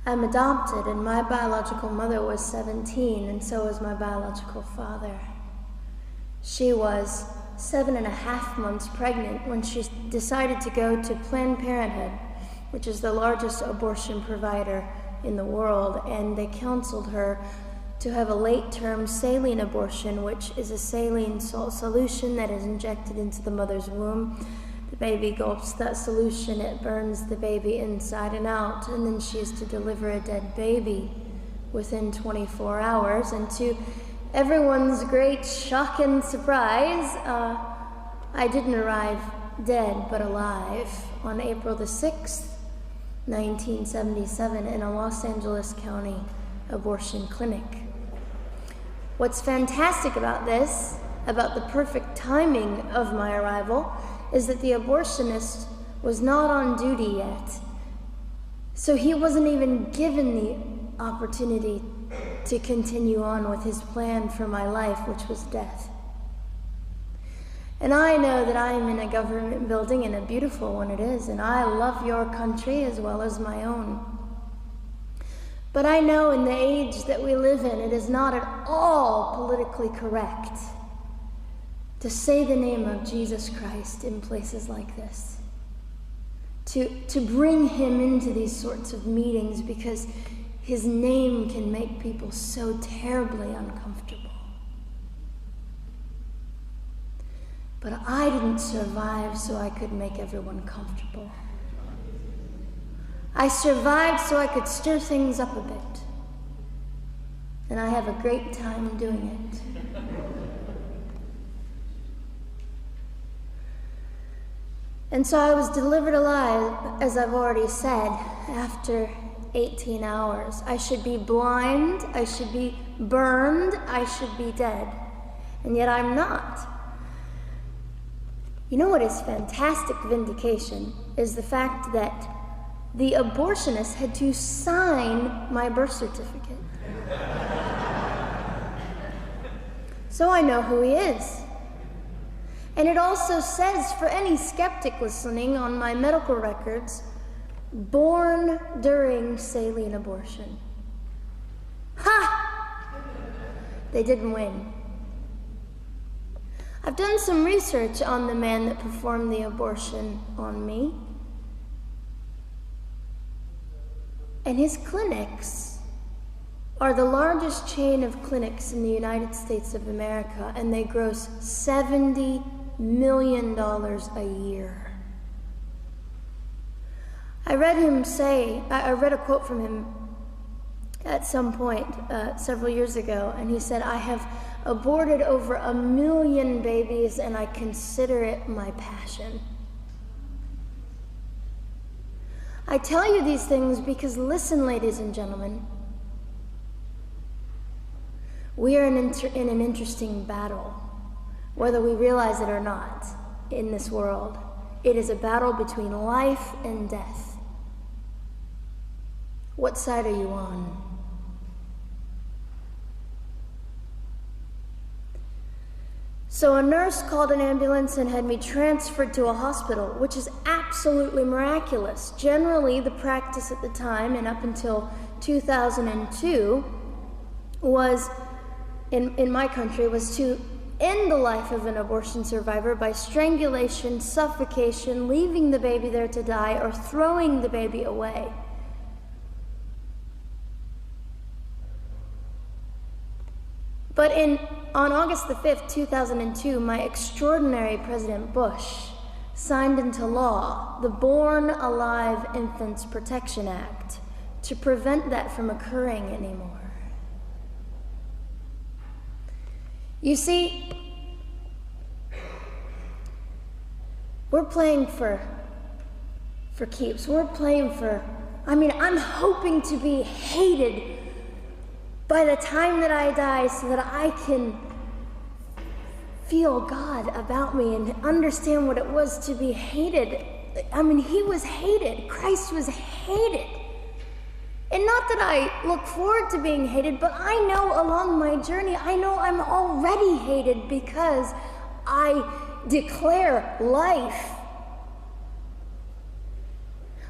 I'm adopted, and my biological mother was 17, and so was my biological father. She was 7.5 months pregnant when she decided to go to Planned Parenthood, which is the largest abortion provider in the world, and they counseled her to have a late-term saline abortion, which is a saline salt solution that is injected into the mother's womb. The baby gulps that solution, it burns the baby inside and out, and then she is to deliver a dead baby within 24 hours. And to everyone's great shock and surprise, I didn't arrive dead but alive on April the 6th, 1977, in a Los Angeles County abortion clinic. What's fantastic about this, about the perfect timing of my arrival, is that the abortionist was not on duty yet. So he wasn't even given the opportunity to continue on with his plan for my life, which was death. And I know that I am in a government building, and a beautiful one it is, and I love your country as well as my own. But I know in the age that we live in, it is not at all politically correct to say the name of Jesus Christ in places like this. To bring him into these sorts of meetings, because his name can make people so terribly uncomfortable. But I didn't survive so I could make everyone comfortable. I survived so I could stir things up a bit. And I have a great time doing it. And so I was delivered alive, as I've already said, after 18 hours. I should be blind, I should be burned, I should be dead. And yet I'm not. You know what is fantastic vindication is the fact that the abortionist had to sign my birth certificate. So I know who he is. And it also says, for any skeptic listening, on my medical records, born during saline abortion. Ha! They didn't win. I've done some research on the man that performed the abortion on me. And his clinics are the largest chain of clinics in the United States of America, and they gross $70 million a year. I read a quote from him at some point several years ago, and he said, "I have aborted over 1 million babies, and I consider it my passion." I tell you these things because, listen, ladies and gentlemen, we are in an interesting battle, whether we realize it or not, in this world. It is a battle between life and death. What side are you on? So a nurse called an ambulance and had me transferred to a hospital, which is absolutely miraculous. Generally, the practice at the time, and up until 2002, was, in my country, was to end the life of an abortion survivor by strangulation, suffocation, leaving the baby there to die, or throwing the baby away. But on August the 5th, 2002, my extraordinary President Bush signed into law the Born Alive Infants Protection Act to prevent that from occurring anymore. You see, we're playing for keeps. We're playing for, I'm hoping to be hated by the time that I die so that I can feel God about me and understand what it was to be hated. He was hated. Christ was hated. And not that I look forward to being hated, but I know along my journey, I know I'm already hated because I declare life.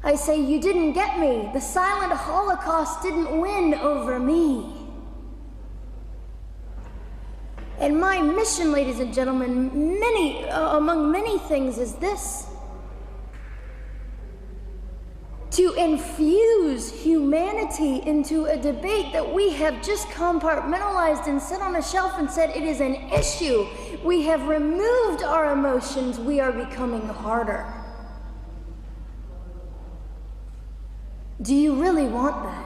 I say, you didn't get me. The silent Holocaust didn't win over me. And my mission, ladies and gentlemen, among many things, is this: to infuse humanity into a debate that we have just compartmentalized and set on a shelf and said it is an issue. We have removed our emotions. We are becoming harder. Do you really want that?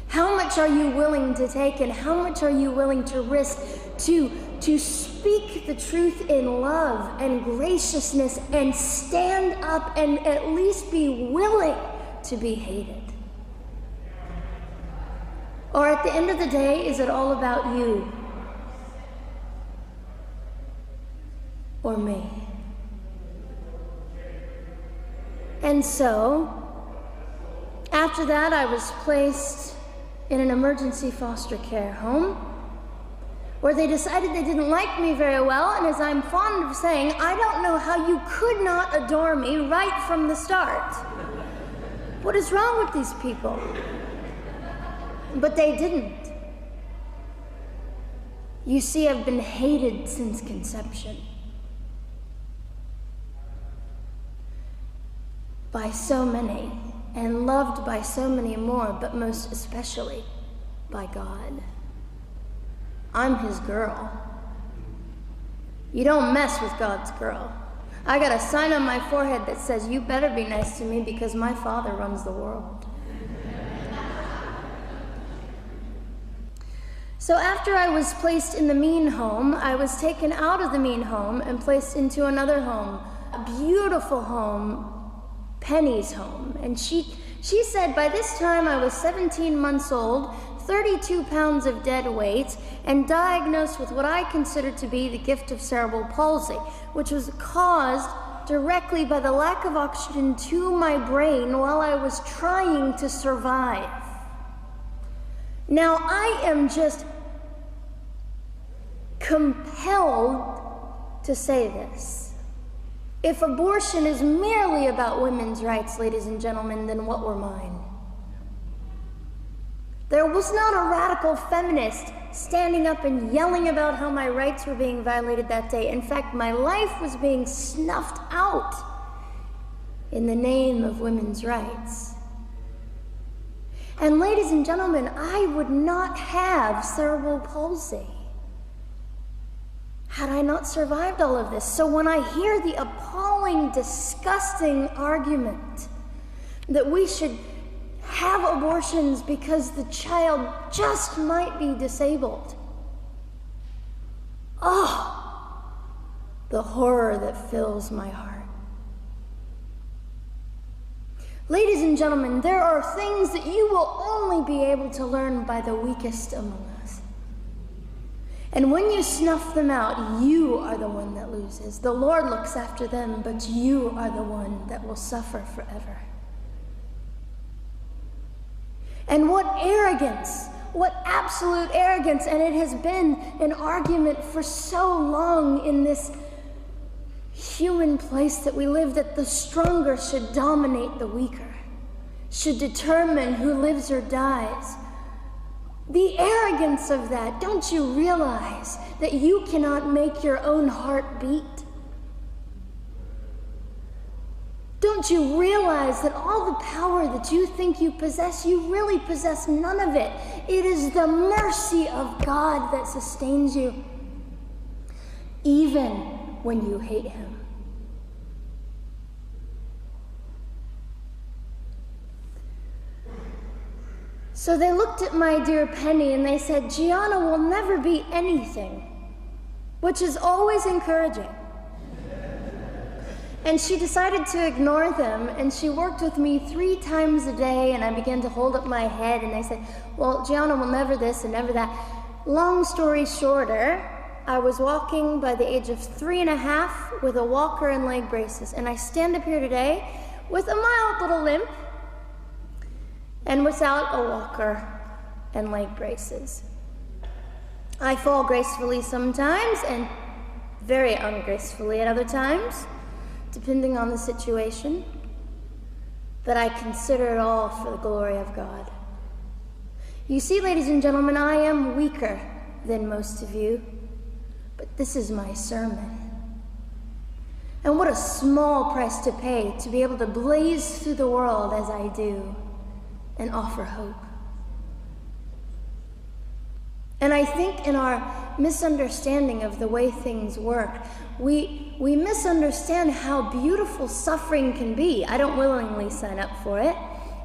How much are you willing to take, and how much are you willing to risk to speak the truth in love and graciousness and stand up and at least be willing to be hated? Or at the end of the day, is it all about you or me? And so, after that, I was placed in an emergency foster care home where they decided they didn't like me very well, and as I'm fond of saying, I don't know how you could not adore me right from the start. What is wrong with these people? But they didn't. You see, I've been hated since conception by so many, and loved by so many more, but most especially by God. I'm his girl. You don't mess with God's girl. I got a sign on my forehead that says, you better be nice to me because my Father runs the world. So after I was placed in the mean home, I was taken out of the mean home and placed into another home, a beautiful home, Penny's home. And she said by this time I was 17 months old, 32 pounds of dead weight, and diagnosed with what I considered to be the gift of cerebral palsy, which was caused directly by the lack of oxygen to my brain while I was trying to survive. Now, I am just compelled to say this. If abortion is merely about women's rights, ladies and gentlemen, then what were mine? There was not a radical feminist standing up and yelling about how my rights were being violated that day. In fact, my life was being snuffed out in the name of women's rights. And ladies and gentlemen, I would not have cerebral palsy had I not survived all of this. So when I hear the appalling, disgusting argument that we should have abortions because the child just might be disabled, oh, the horror that fills my heart. Ladies and gentlemen, there are things that you will only be able to learn by the weakest among us. And when you snuff them out, you are the one that loses. The Lord looks after them, but you are the one that will suffer forever. And what arrogance, what absolute arrogance, and it has been an argument for so long in this human place that we live, that the stronger should dominate the weaker, should determine who lives or dies. The arrogance of that, don't you realize that you cannot make your own heart beat? Don't you realize that all the power that you think you possess, you really possess none of it? It is the mercy of God that sustains you, even when you hate him. So they looked at my dear Penny and they said, Gianna will never be anything, which is always encouraging. And she decided to ignore them, and she worked with me 3 times a day, and I began to hold up my head, and I said, well, Gianna will never this and never that. Long story shorter, I was walking by the age of 3.5 with a walker and leg braces, and I stand up here today with a mild little limp and without a walker and leg braces. I fall gracefully sometimes and very ungracefully at other times, depending on the situation. but I consider it all for the glory of God. You see, ladies and gentlemen, I am weaker than most of you, but this is my sermon. And what a small price to pay to be able to blaze through the world as I do and offer hope. And I think in our misunderstanding of the way things work, we misunderstand how beautiful suffering can be. I don't willingly sign up for it,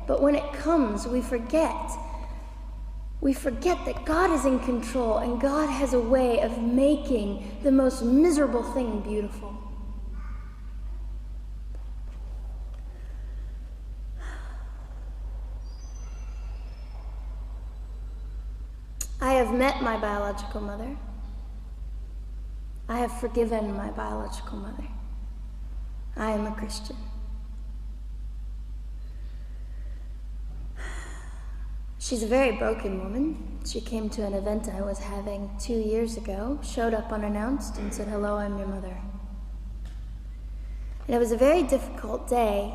but when it comes, we forget. We forget that God is in control and God has a way of making the most miserable thing beautiful. I have met my biological mother. I have forgiven my biological mother. I am a Christian. She's a very broken woman. She came to an event I was having 2 years ago, showed up unannounced, and said, "Hello, I'm your mother." And it was a very difficult day.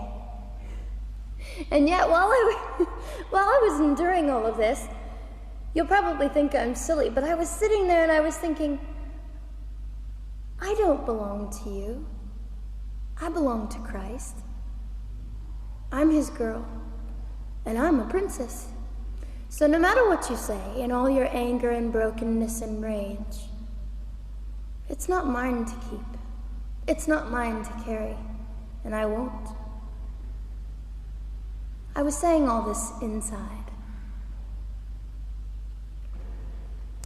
And yet, while I was enduring all of this, you'll probably think I'm silly, but I was sitting there and I was thinking, I don't belong to you. I belong to Christ. I'm his girl, and I'm a princess. So no matter what you say, in all your anger and brokenness and rage, it's not mine to keep. It's not mine to carry, and I won't. I was saying all this inside.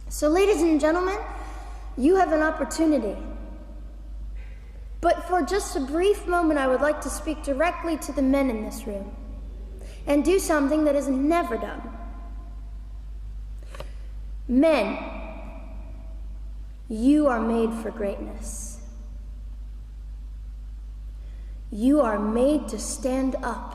So ladies and gentlemen, you have an opportunity. But for just a brief moment, I would like to speak directly to the men in this room and do something that is never done. Men, you are made for greatness. You are made to stand up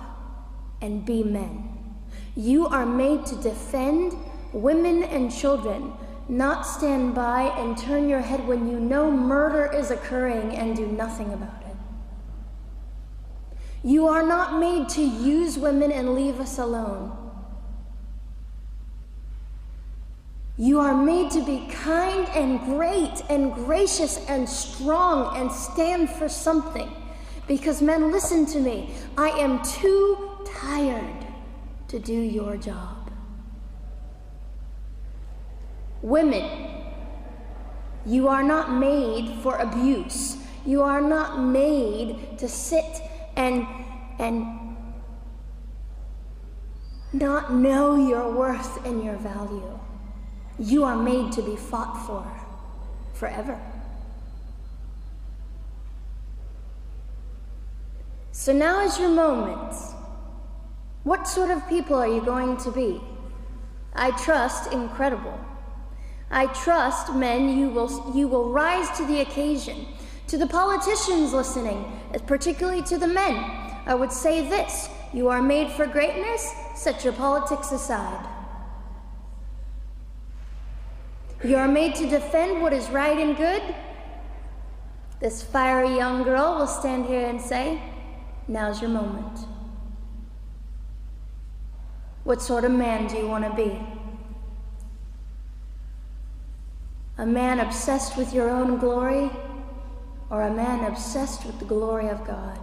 and be men. You are made to defend women and children, not stand by and turn your head when you know murder is occurring and do nothing about it. You are not made to use women and leave us alone. You are made to be kind and great and gracious and strong and stand for something. Because men, listen to me, I am too tired to do your job. Women, you are not made for abuse. You are not made to sit and not know your worth and your value. You are made to be fought for forever. So now is your moment. What sort of people are you going to be? I trust incredible. I trust, men, you will rise to the occasion. To the politicians listening, particularly to the men, I would say this: you are made for greatness, set your politics aside. You are made to defend what is right and good. This fiery young girl will stand here and say, now's your moment. What sort of man do you want to be? A man obsessed with your own glory, or a man obsessed with the glory of God?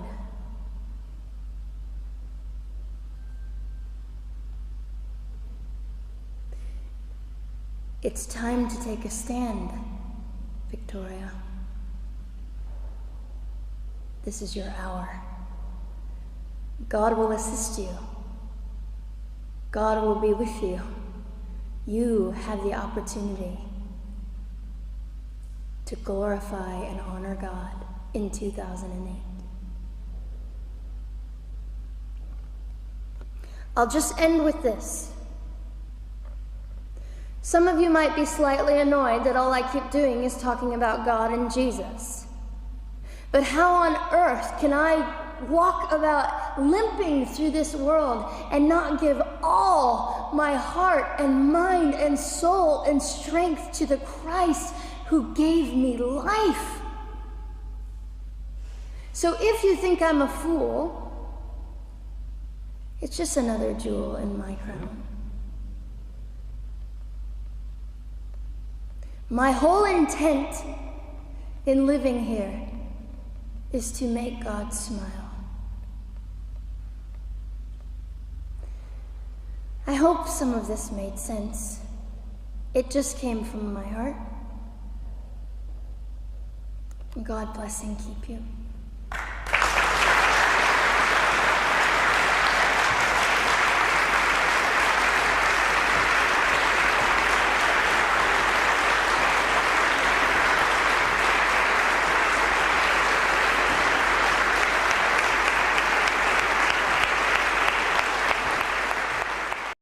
It's time to take a stand, Victoria. This is your hour. God will assist you. God will be with you. You have the opportunity to glorify and honor God in 2008. I'll just end with this. Some of you might be slightly annoyed that all I keep doing is talking about God and Jesus. But how on earth can I walk about limping through this world and not give all my heart and mind and soul and strength to the Christ who gave me life? So if you think I'm a fool, It's just another jewel in my crown. My whole intent in living here is to make God smile. I hope some of this made sense. It just came from my heart. God bless and keep you.